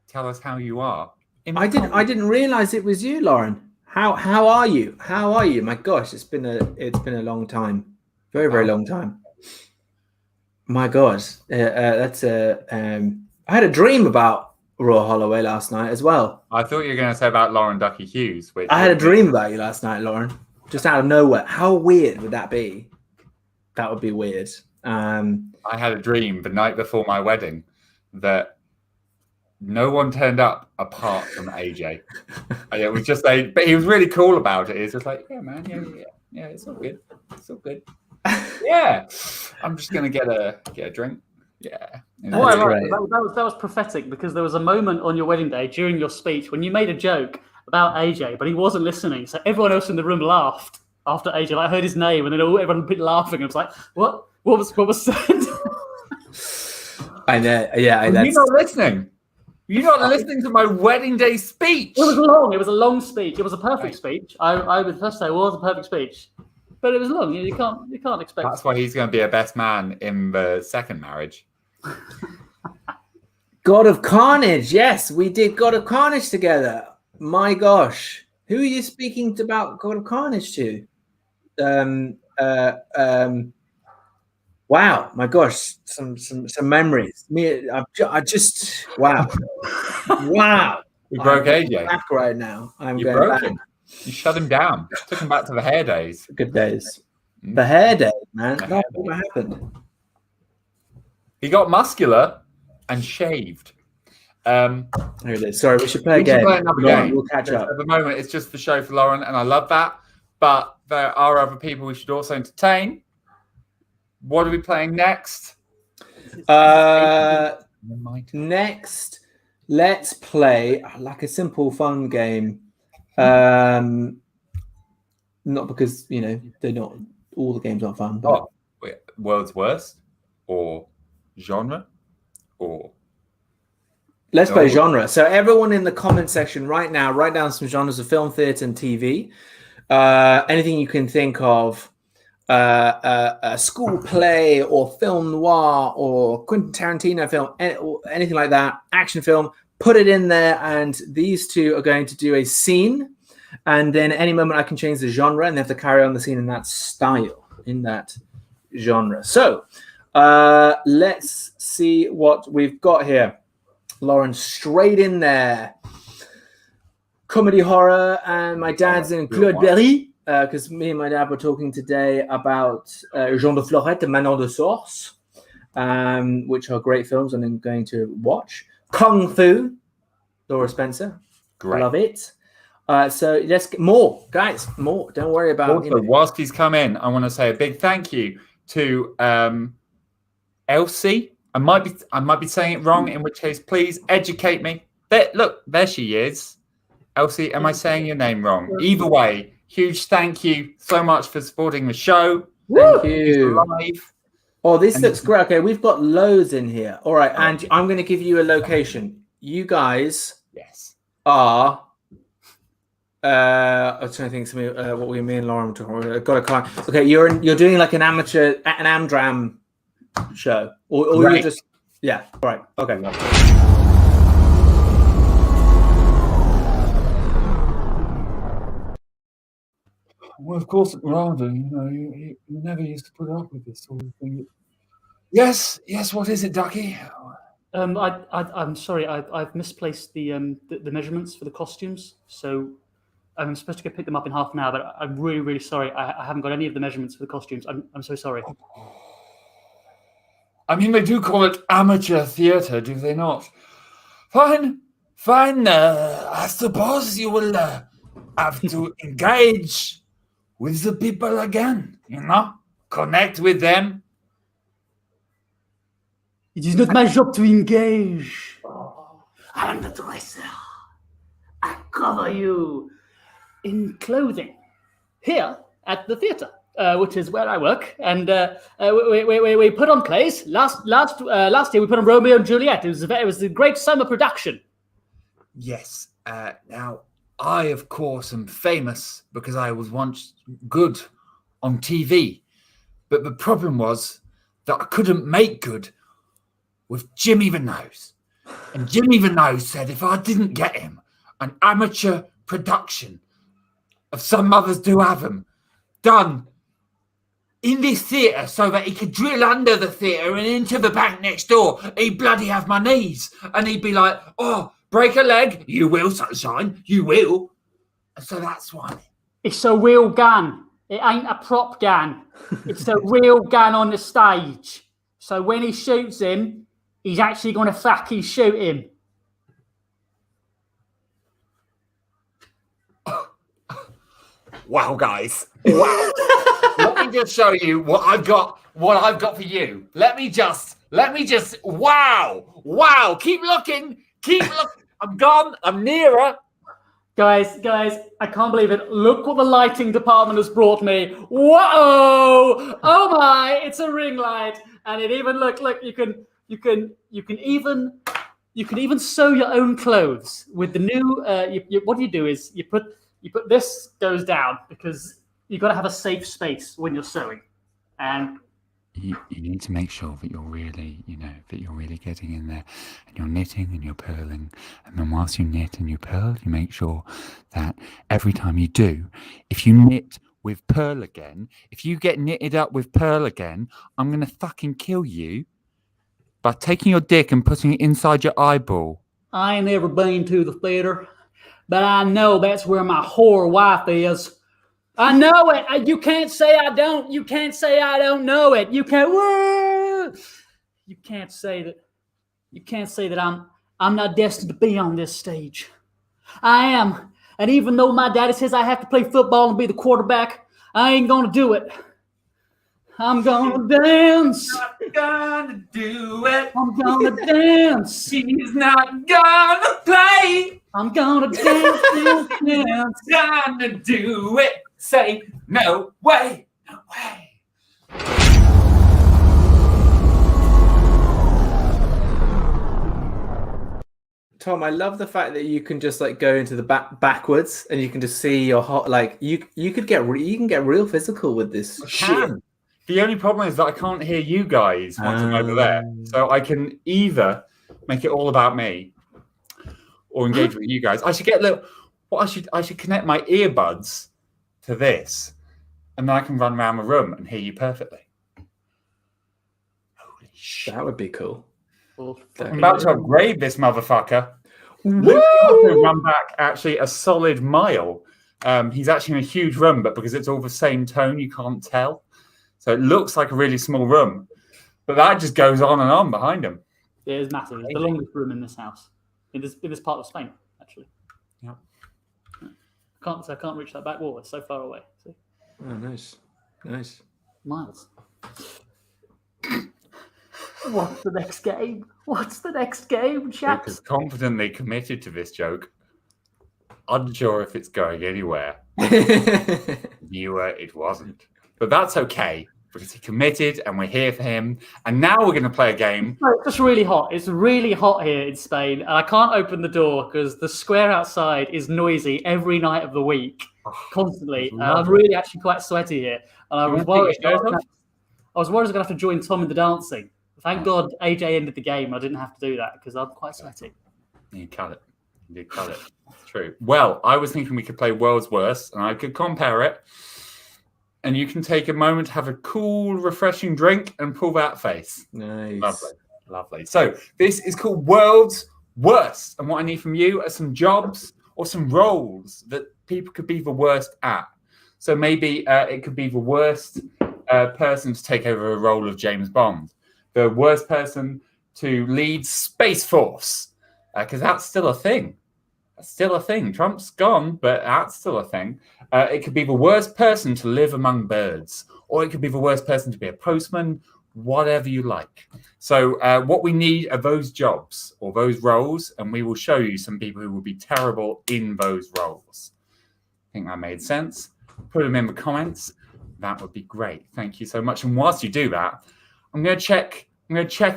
Speaker 1: Tell us how you are.
Speaker 5: I didn't realise it was you, Lauren. How are you? How are you? My gosh, it's been a long time. Very, very long time. My God. I had a dream about Raw Holloway last night as well.
Speaker 1: I thought you were going to say about Lauren Ducky Hughes.
Speaker 5: I had a dream about you last night, Lauren. Just out of nowhere. How weird would that be? That would be weird.
Speaker 1: I had a dream the night before my wedding that no one turned up apart from AJ. It was just but he was really cool about it. He was just like, yeah, man, yeah, it's all good. It's all good. Yeah, I'm just gonna get a drink. Yeah,
Speaker 3: that was prophetic because there was a moment on your wedding day during your speech when you made a joke about AJ, but he wasn't listening. So everyone else in the room laughed after AJ. I heard his name, and then everyone been laughing. And I was like, "What? What was said?"
Speaker 5: I know. Yeah,
Speaker 1: you're not listening. You're not listening to my wedding day speech.
Speaker 3: It was long. It was a long speech. It was a perfect speech. I would first say it was a perfect speech, but it was long. You can't expect.
Speaker 1: That's why he's going to be a best man in the second marriage.
Speaker 5: God of Carnage. Yes, we did God of Carnage together. My gosh, who are you speaking about God of Carnage to? Wow, my gosh, some memories. I just wow.
Speaker 1: You broke AJ.
Speaker 5: Back right now.
Speaker 1: You broke him. You shut him down. Took him back to the hair days.
Speaker 5: Good days. The hair days, man. What happened?
Speaker 1: He got muscular and shaved.
Speaker 5: Here it is. Sorry, we should play a game.
Speaker 1: Play another game.
Speaker 5: We'll catch up.
Speaker 1: At the moment, it's just the show for Lauren, and I love that. But there are other people we should also entertain. What are we playing next?
Speaker 5: Next, let's play like a simple, fun game. Not because they're not all the games aren't fun. But
Speaker 1: World's Worst or genre or
Speaker 5: let's play genre. So everyone in the comment section right now, write down some genres of film, theatre, and TV. Anything you can think of. A school play or film noir or Quentin Tarantino film, anything like that, action film, put it in there, and these two are going to do a scene, and then any moment I can change the genre, and they have to carry on the scene in that style, in that genre. So let's see what we've got here. Lauren, straight in there. Comedy horror, and my dad's in Claude Berry. Because me and my dad were talking today about Jean de Florette and Manon de Source, which are great films and I'm going to watch. Kung Fu, Laura Spencer.
Speaker 1: Great.
Speaker 5: Love it. So let's get more, guys. More. Don't worry about
Speaker 1: also, whilst he's come in, I want to say a big thank you to Elsie. I might be saying it wrong, in which case, please educate me. There she is. Elsie, am I saying your name wrong? Either way, huge thank you so much for supporting the show.
Speaker 5: Thank you.
Speaker 1: Live.
Speaker 5: Oh, this looks great. Okay, we've got loads in here. All right, and I'm going to give you a location. You guys are. I was trying to think something. What we me and Lauren were talking about. Got a car. Okay, you're doing like an Amdram show, or you're just Right. Okay.
Speaker 1: Well, of course, Miranda, you never used to put up with this sort of thing. Yes. What is it, Ducky?
Speaker 3: I'm sorry. I've misplaced the measurements for the costumes, so I'm supposed to go pick them up in half an hour. But I'm really, really sorry. I haven't got any of the measurements for the costumes. I'm so sorry.
Speaker 1: I mean, they do call it amateur theatre, do they not? Fine. I suppose you will have to engage with the people again, connect with them.
Speaker 3: It is not my job to engage. I'm the dresser. I cover you in clothing here at the theatre, which is where I work, and we put on plays. Last year we put on Romeo and Juliet. It was a great summer production.
Speaker 1: Yes. Now, I, of course, am famous because I was once good on TV. But the problem was that I couldn't make good with Jimmy the Nose. And Jimmy the Nose said if I didn't get him an amateur production of Some Mothers Do Have Them done in this theatre so that he could drill under the theatre and into the bank next door, he'd bloody have my knees. And he'd be like, oh, break a leg? You will, sunshine. You will. And so that's why.
Speaker 3: It's a real gun. It ain't a prop gun. It's a real gun on the stage. So when he shoots him, he's actually going to fucking shoot him.
Speaker 1: Wow, guys. Wow. Let me just show you what I've got for you. Let me just wow. Keep looking. I'm gone. I'm nearer.
Speaker 3: Guys, I can't believe it. Look what the lighting department has brought me. Whoa! Oh my, it's a ring light. And it even look, you can even sew your own clothes with the new what you do is you put this goes down because you've got to have a safe space when you're sewing. And
Speaker 6: you need to make sure that you're really, getting in there and you're knitting and you're purling. And then whilst you knit and you purl, you make sure that every time you do, if you knit with purl again, if you get knitted up with purl again, I'm going to fucking kill you by taking your dick and putting it inside your eyeball.
Speaker 3: I ain't never been to the theater, but I know that's where my whore wife is. I know it. You can't say I don't. You can't say I don't know it. You can't. You can't say that. You can't say that I'm not destined to be on this stage. I am. And even though my daddy says I have to play football and be the quarterback, I ain't gonna do it. I'm gonna dance.
Speaker 1: Not gonna do it.
Speaker 3: I'm gonna dance.
Speaker 1: She's not gonna play.
Speaker 3: I'm gonna dance.
Speaker 1: Gonna do it. Say no way.
Speaker 5: Tom, I love the fact that you can just like go into the backwards and you can just see your hot. Like you can get real physical with this shit.
Speaker 1: The only problem is that I can't hear you guys once I'm over there. So I can either make it all about me or engage with you guys. I should get I should connect my earbuds to this, and then I can run around the room and hear you perfectly. Holy shit.
Speaker 5: That would be cool.
Speaker 1: I'm about to upgrade this motherfucker. Luke can run back actually a solid mile. He's actually in a huge room, but because it's all the same tone, you can't tell. So it looks like a really small room, but that just goes on and on behind him.
Speaker 3: It is massive. It's the longest room in this house, in this part of Spain, actually.
Speaker 1: Yeah.
Speaker 3: I can't reach that back wall. It's so far away. See?
Speaker 5: Oh, nice.
Speaker 3: Miles. What's the next game? What's the next game, chaps?
Speaker 1: Luke is confidently committed to this joke. Unsure if it's going anywhere. Viewer, it wasn't. But that's okay, because he committed and we're here for him. And now we're going to play a game.
Speaker 3: It's just really hot. It's really hot here in Spain. And I can't open the door because the square outside is noisy every night of the week, constantly. And I'm really actually quite sweaty here. And I was worried. I was worried I was going to have to join Tom in the dancing. Thank God AJ ended the game. I didn't have to do that because I'm quite sweaty.
Speaker 1: You cut it. You cut it. It's true. Well, I was thinking we could play World's Worst and I could compare it. And you can take a moment, have a cool, refreshing drink and pull that face.
Speaker 5: Nice.
Speaker 1: Lovely. Lovely. So this is called World's Worst. And what I need from you are some jobs or some roles that people could be the worst at. So maybe it could be the worst person to take over a role of James Bond. The worst person to lead Space Force. Because that's still a thing. That's still a thing. Trump's gone, but that's still a thing. It could be the worst person to live among birds, or it could be the worst person to be a postman, whatever you like. So what we need are those jobs or those roles, and we will show you some people who will be terrible in those roles. I think that made sense. Put them in the comments. That would be great. Thank you so much. And whilst you do that, I'm going to check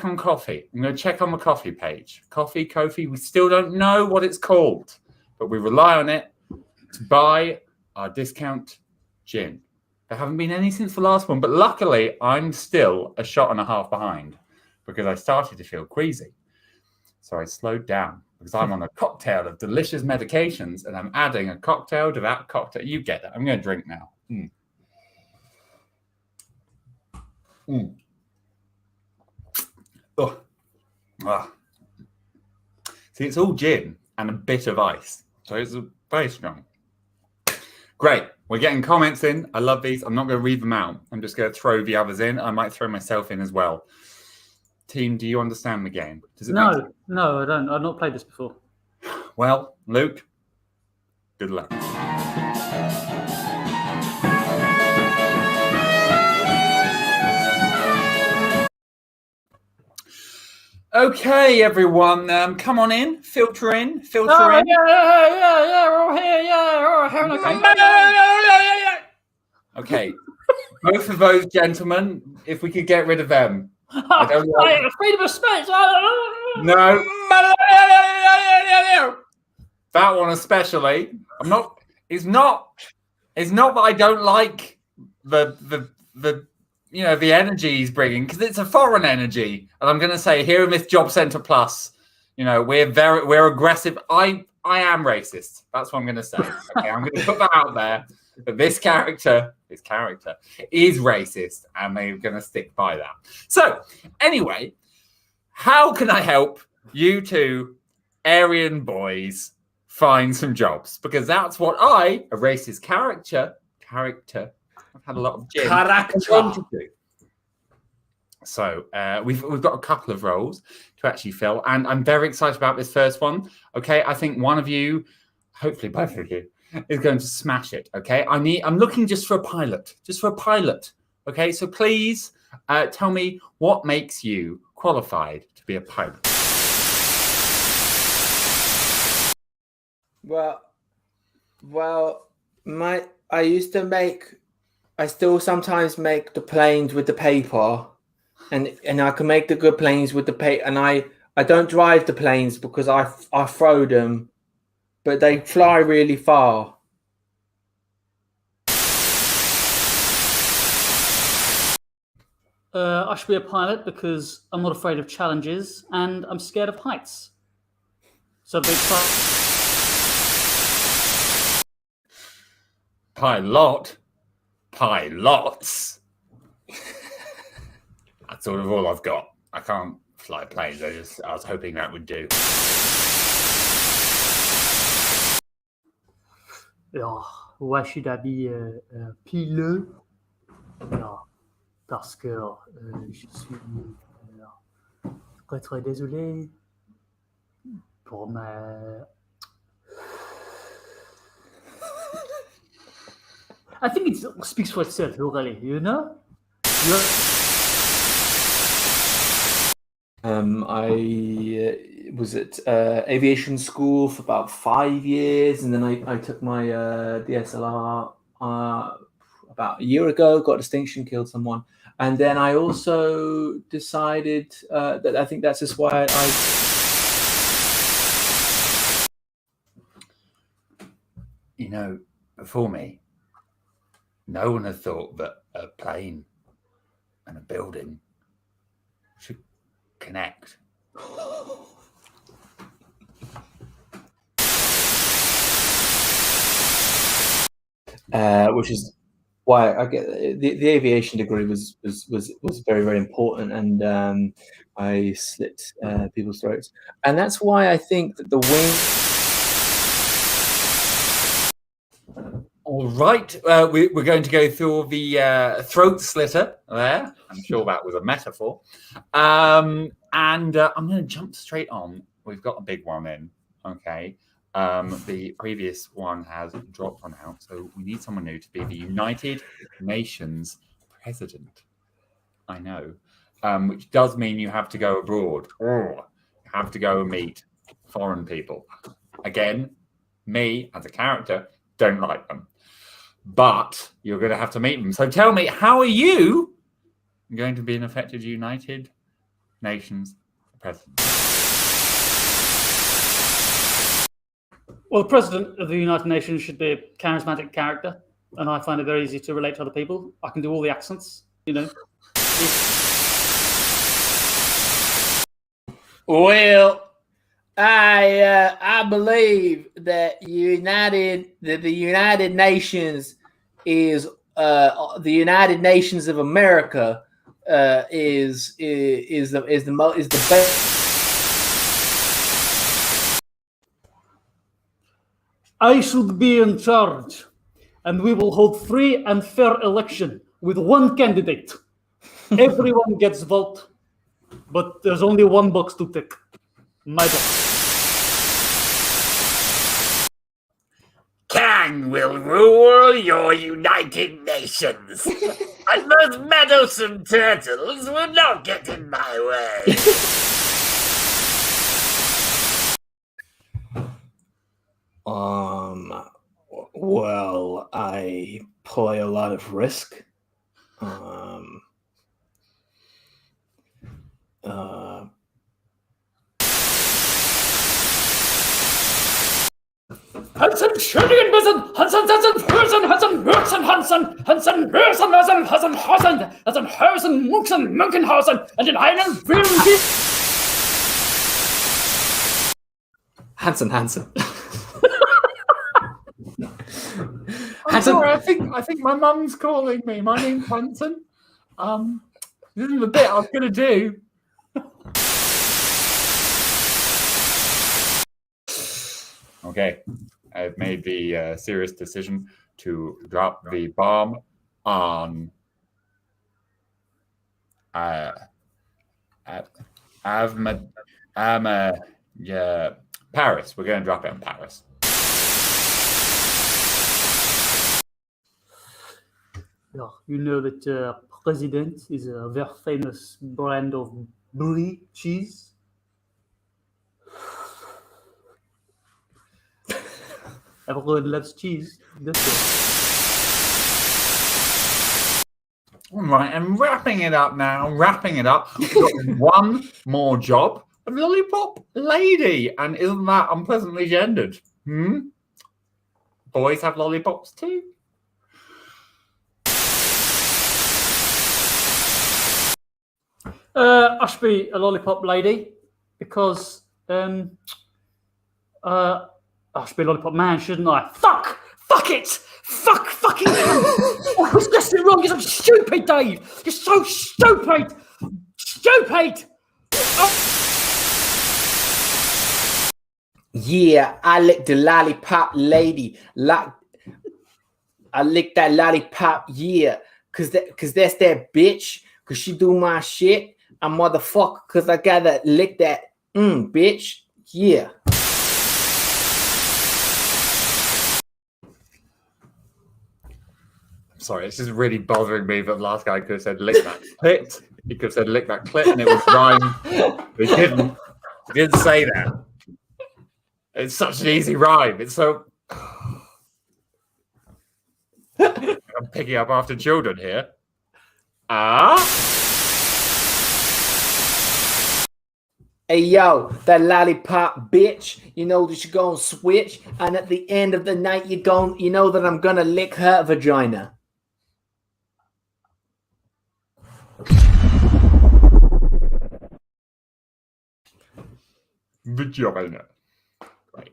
Speaker 1: on coffee. I'm going to check on the coffee page. Kofi, we still don't know what it's called, but we rely on it to buy our discount gin. There haven't been any since the last one, but luckily I'm still a shot and a half behind because I started to feel queasy. So I slowed down because I'm on a cocktail of delicious medications and I'm adding a cocktail to that cocktail. You get it. I'm going to drink now. Oh. Ah. See, it's all gin and a bit of ice. So it's very strong. Great. We're getting comments in. I love these. I'm not going to read them out. I'm just going to throw the others in. I might throw myself in as well. Team, do you understand the game? Does it
Speaker 3: No, I don't. I've not played this before.
Speaker 1: Well, Luke, good luck. Okay, everyone, come on in, filter in.
Speaker 3: Yeah, we're all here,
Speaker 1: Okay, both of those gentlemen, if we could get rid of them. I don't like...
Speaker 3: freedom of speech.
Speaker 1: No. That one especially. It's not that I don't like the energy he's bringing, because it's a foreign energy. And I'm going to say here in this Job Centre Plus, we're aggressive. I am racist. That's what I'm going to say. Okay, I'm going to put that out there. But this character is racist, and they're going to stick by that. So anyway, how can I help you two Aryan boys find some jobs? Because that's what a racist character. I've had a lot of gin.
Speaker 5: Character.
Speaker 1: So we've got a couple of roles to actually fill, and I'm very excited about this first one. Okay, I think one of you, hopefully both of you, is going to smash it. Okay, I'm looking just for a pilot. Okay, so please tell me what makes you qualified to be a pilot.
Speaker 5: Well, I still sometimes make the planes with the paper, and I can make the good planes with the paper. And I don't drive the planes because I throw them, but they fly really far.
Speaker 3: I should be a pilot because I'm not afraid of challenges and I'm scared of heights. So big
Speaker 1: Pilots. That's sort of all I've got. I can't fly planes. I was hoping that would do.
Speaker 3: Why should I be a pilote? Parce que je suis très très désolé pour ma... I think it speaks for itself, really, you know?
Speaker 5: I was at aviation school for about 5 years, and then I took my DSLR about a year ago, got distinction, killed someone. And then I also decided that I think that's just why I
Speaker 1: You know, before me, no one had thought that a plane and a building should connect.
Speaker 5: which is why I get the aviation degree was very, very important, and I slit people's throats, and that's why I think that the wing.
Speaker 1: All right, we're going to go through the throat slitter there. I'm sure that was a metaphor. And I'm going to jump straight on. We've got a big one in, okay? The previous one has dropped one out, so we need someone new to be the United Nations president. I know, which does mean you have to go abroad, or you have to go and meet foreign people. Again, me as a character don't like them, but you're going to have to meet them. So tell me, how are you going to be an effective United Nations president?
Speaker 3: Well, the president of the United Nations should be a charismatic character, and I find it very easy to relate to other people. I can do all the accents, you know.
Speaker 5: Well, I believe that the United Nations is the United Nations of America is the best.
Speaker 3: I should be in charge, and we will hold free and fair election with one candidate. Everyone gets vote, but there's only one box to tick. My box.
Speaker 7: Kang will rule your United Nations, and those meddlesome turtles will not get in my way.
Speaker 5: Well, I play a lot of Risk.
Speaker 3: Hansen, Schöningen, Wissen, Hansen, Hürsen, Hansen, Hürsen, Hansen, Hansen, Hürsen, Hansen, Hansen, Hansen, Hansen, Hürsen, Munchen, Munkenhausen, und in einem Film.
Speaker 5: Hansen.
Speaker 1: I'm sorry, I think my mum's calling me. My name's Hansen. This is the bit I was going to do. Okay, I've made the serious decision to drop the bomb on Paris. We're going to drop it on Paris.
Speaker 3: Yeah, you know that President is a very famous brand of brie cheese. Everyone loves cheese.
Speaker 1: All right, and wrapping it up now. We've got one more job. A lollipop lady. And isn't that unpleasantly gendered? Boys have lollipops too.
Speaker 3: I should be a lollipop lady because I should be a lollipop man, shouldn't I? Fuck it! Fucking I was guessing it wrong. You're so stupid, Dave. You're so stupid.
Speaker 5: Yeah, I licked the lollipop lady. I licked that lollipop, yeah. Cause that's that bitch. Cause she do my shit. I'm motherfucker. Cause I gotta lick that bitch. Yeah.
Speaker 1: Sorry, it's just really bothering me that the last guy could have said lick that clit. He could have said lick that clit and it was rhyme. But he didn't. He didn't say that. It's such an easy rhyme. It's so... I'm picking up after children here.
Speaker 5: Hey, yo, that lollipop bitch, you know that you're gonna switch, and at the end of the night, you know that I'm gonna lick her vagina.
Speaker 1: Vagina. Right.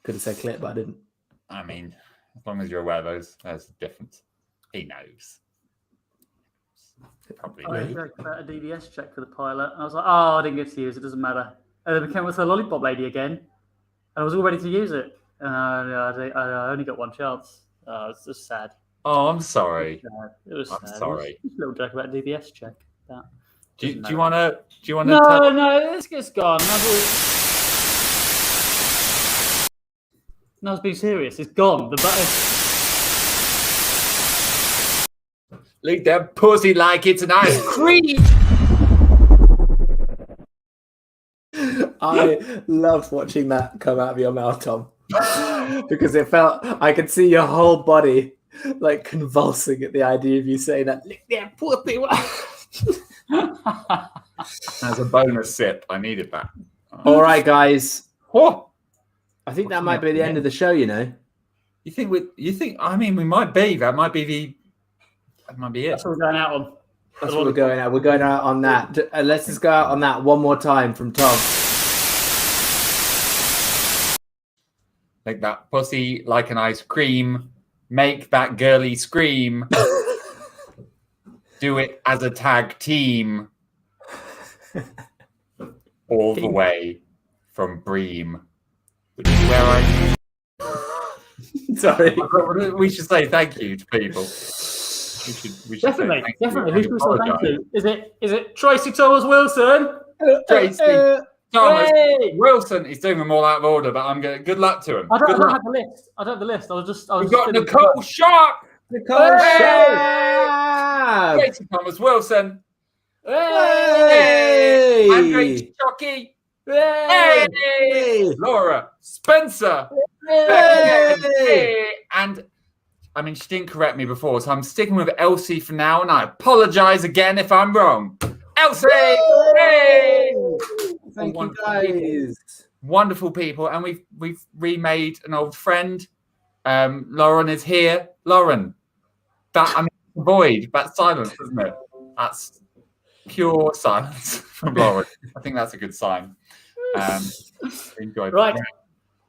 Speaker 5: Could have said clit, but I didn't.
Speaker 1: I mean, as long as you're aware of those, there's a difference. He knows. Probably
Speaker 3: I
Speaker 1: knows.
Speaker 3: joked about a DBS check for the pilot, and I was like, "Oh, I didn't get to use it. Doesn't matter." And then we came with the lollipop lady again, and I was all ready to use it, and I only got one chance. It's just sad.
Speaker 1: Oh, I'm sorry.
Speaker 3: It was sad.
Speaker 1: I'm sorry.
Speaker 3: It was a little joke about a DBS check.
Speaker 1: Do you want to?
Speaker 3: No, it's gone. No, I was being serious. It's gone. The button.
Speaker 1: Lick that pussy like it's an ice cream.
Speaker 5: I loved watching that come out of your mouth, Tom, because it felt I could see your whole body like convulsing at the idea of you saying that. Lick that pussy.
Speaker 1: As a bonus sip, I needed that.
Speaker 5: All right, guys.
Speaker 1: Oh,
Speaker 5: I think that might be the end of the show. You know.
Speaker 1: you think? I mean, we might be. That might be it.
Speaker 3: That's what we're going out on.
Speaker 5: That's what we're going out. We're going out on that. Let's just go out on that one more time from Tom.
Speaker 1: Lick that pussy like an ice cream. Make that girly scream. Do it as a tag team. All the way from Bream. Which is where I...
Speaker 5: Sorry.
Speaker 1: We should say thank you to people. We should
Speaker 3: Definitely,
Speaker 1: say
Speaker 3: definitely.
Speaker 1: thank
Speaker 3: Who's
Speaker 1: you
Speaker 3: going to say
Speaker 1: and
Speaker 3: thank you? Is it Tracy Thomas Wilson?
Speaker 1: Tracy Thomas
Speaker 3: Hey!
Speaker 1: Wilson. He's doing them all out of order, but I'm going. Good luck to him.
Speaker 3: I
Speaker 1: Good
Speaker 3: don't
Speaker 1: luck.
Speaker 3: have the list. I don't have the list. I was
Speaker 1: We've got Nicole Sharp.
Speaker 5: Nicole
Speaker 1: Hey! Tracy Thomas Wilson.
Speaker 5: Hey!
Speaker 1: Andre Chucky.
Speaker 5: Hey!
Speaker 1: Laura Spencer.
Speaker 5: Hey!
Speaker 1: Hey! And I mean, she didn't correct me before, so I'm sticking with Elsie for now, and I apologize again if I'm wrong. Elsie! Hey!
Speaker 5: Thank you,
Speaker 1: Wonderful
Speaker 5: guys.
Speaker 1: people. Wonderful people, and we've remade an old friend. Lauren is here. Lauren, void, that's silence, isn't it? That's pure silence from Lauren. I think that's a good sign. Enjoy.
Speaker 3: Right.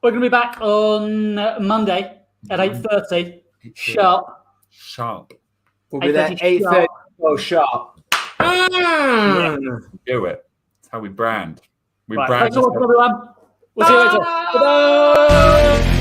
Speaker 3: We're going to be back on Monday at 8:30 sharp.
Speaker 5: We'll be there
Speaker 3: 8:30
Speaker 5: 8:30 sharp.
Speaker 3: Yeah.
Speaker 1: Do it. That's how we brand. We
Speaker 3: Right.
Speaker 1: brand.
Speaker 3: Thanks a lot, everyone. We'll see you later. Bye-bye.